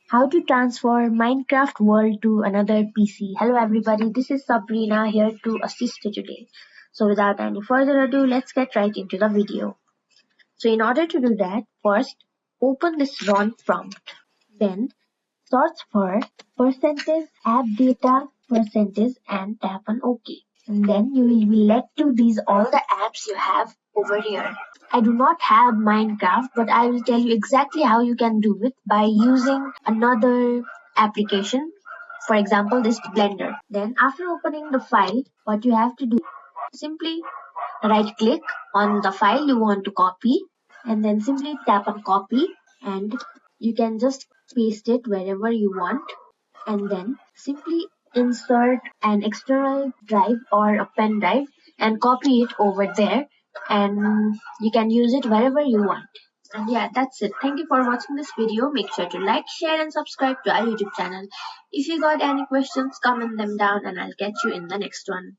How to transfer Minecraft world to another PC. Hello everybody, this is Sabrina here to assist you today. So without any further ado, let's get right into the video. So in order to do that, first open this run prompt. Then search for percentage app data percentage and tap on OK. And then you will be led to these all the apps you have over here. I do not have Minecraft, but I will tell you exactly how you can do it by using another application. For example, this Blender. Then after opening the file, what you have to do, simply right click on the file you want to copy and then simply tap on copy, and you can just paste it wherever you want and then simply insert an external drive or a pen drive and copy it over there, and you can use it wherever you want. And yeah, that's it. Thank you for watching this video. Make sure to like, share and subscribe to our YouTube channel. If you got any questions, comment them down and I'll catch you in the next one.